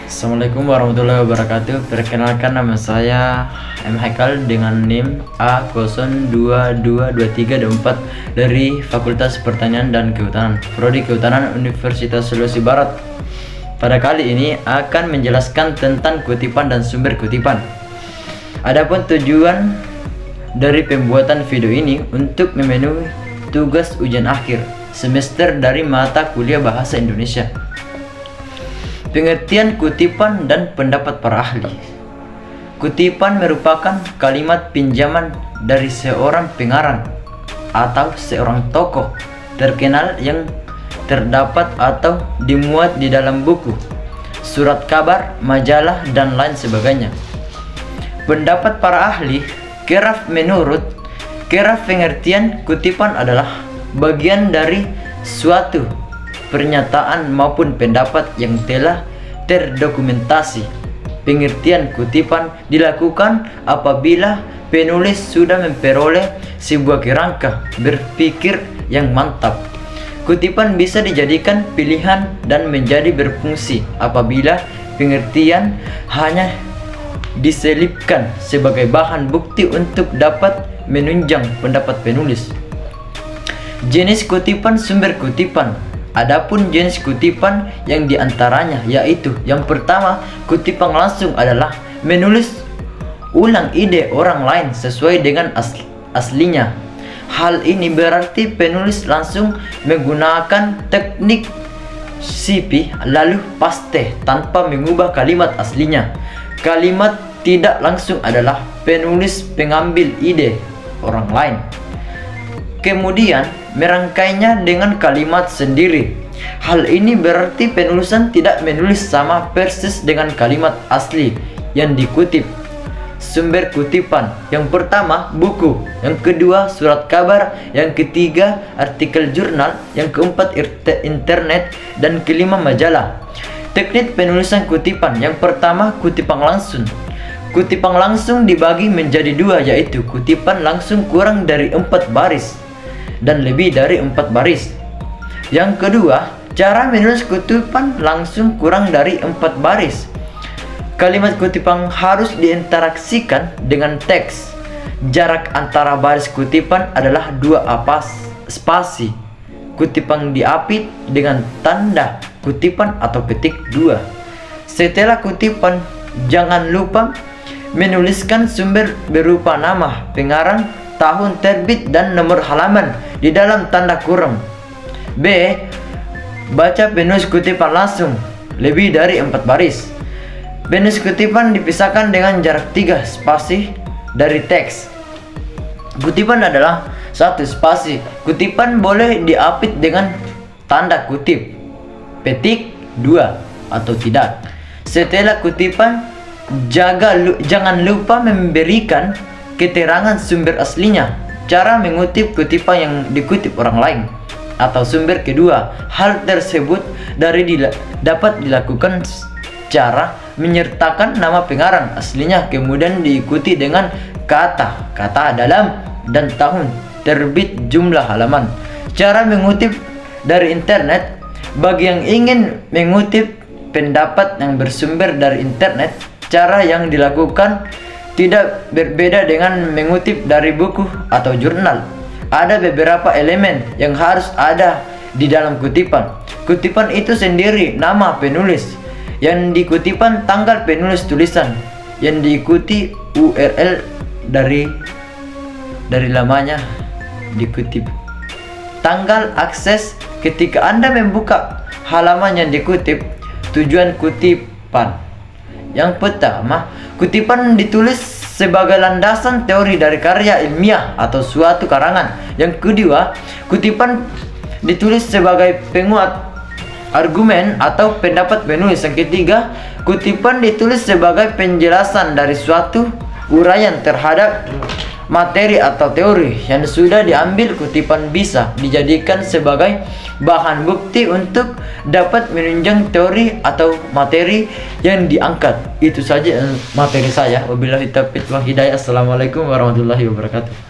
Assalamualaikum warahmatullahi wabarakatuh. Perkenalkan, nama saya M. Haikal dengan NIM A022234 dari Fakultas Pertanian dan Kehutanan, Prodi Kehutanan Universitas Sulawesi Barat. Pada kali ini akan menjelaskan tentang kutipan dan sumber kutipan. Adapun tujuan dari pembuatan video ini untuk memenuhi tugas ujian akhir semester dari mata kuliah Bahasa Indonesia. Pengertian kutipan dan pendapat para ahli. Kutipan merupakan kalimat pinjaman dari seorang pengarang atau seorang tokoh terkenal yang terdapat atau dimuat di dalam buku, surat kabar, majalah, dan lain sebagainya. Pendapat para ahli. Menurut Keraf, pengertian kutipan adalah bagian dari suatu pernyataan maupun pendapat yang telah terdokumentasi. Pengertian kutipan dilakukan apabila penulis sudah memperoleh sebuah kerangka berpikir yang mantap. Kutipan bisa dijadikan pilihan dan menjadi berfungsi apabila pengertian hanya diselipkan sebagai bahan bukti untuk dapat menunjang pendapat penulis. Jenis kutipan, sumber kutipan. Adapun jenis kutipan yang diantaranya yaitu: yang pertama, kutipan langsung adalah menulis ulang ide orang lain sesuai dengan aslinya. Hal ini berarti penulis langsung menggunakan teknik copy lalu paste tanpa mengubah kalimat aslinya. Kalimat tidak langsung adalah penulis mengambil ide orang lain, kemudian merangkainya dengan kalimat sendiri. Hal ini berarti penulisan tidak menulis sama persis dengan kalimat asli yang dikutip. Sumber kutipan: yang pertama, buku; yang kedua, surat kabar; yang ketiga, artikel jurnal; yang keempat, internet; dan kelima, majalah. Teknik penulisan kutipan: yang pertama, kutipan langsung. Kutipan langsung dibagi menjadi dua, yaitu kutipan langsung kurang dari 4 baris dan lebih dari 4 baris. Yang kedua, cara menulis kutipan langsung kurang dari 4 baris. Kalimat kutipan harus diinteraksikan dengan teks. Jarak antara baris kutipan adalah 2 spasi. Kutipan diapit dengan tanda kutipan atau petik 2. Setelah kutipan, jangan lupa menuliskan sumber berupa nama pengarang, tahun terbit, dan nomor halaman di dalam tanda kurung. B. Baca penulis kutipan langsung lebih dari 4 baris. Penulis kutipan dipisahkan dengan jarak 3 spasi dari teks. Kutipan adalah 1 spasi. Kutipan boleh diapit dengan tanda kutip, petik 2 atau tidak. Setelah kutipan, jangan lupa memberikan keterangan sumber aslinya, cara mengutip kutipan yang dikutip orang lain, atau sumber kedua. Hal tersebut dapat dilakukan cara menyertakan nama pengarang aslinya, kemudian diikuti dengan kata dalam dan tahun terbit, jumlah halaman. Cara mengutip dari internet: bagi yang ingin mengutip pendapat yang bersumber dari internet, cara yang dilakukan tidak berbeda dengan mengutip dari buku atau jurnal. Ada beberapa elemen yang harus ada di dalam kutipan. Kutipan itu sendiri nama penulis, yang dikutipan tanggal penulis tulisan, yang diikuti URL dari lamanya dikutip, tanggal akses ketika Anda membuka halaman yang dikutip, tujuan kutipan. Yang pertama, kutipan ditulis sebagai landasan teori dari karya ilmiah atau suatu karangan. Yang kedua, kutipan ditulis sebagai penguat argumen atau pendapat penulis. Yang ketiga, kutipan ditulis sebagai penjelasan dari suatu uraian terhadap materi atau teori yang sudah diambil. Kutipan bisa dijadikan sebagai bahan bukti untuk dapat menunjang teori atau materi yang diangkat. Itu saja materi saya. Wabillahi taufiq wal hidayah. Assalamualaikum warahmatullahi wabarakatuh.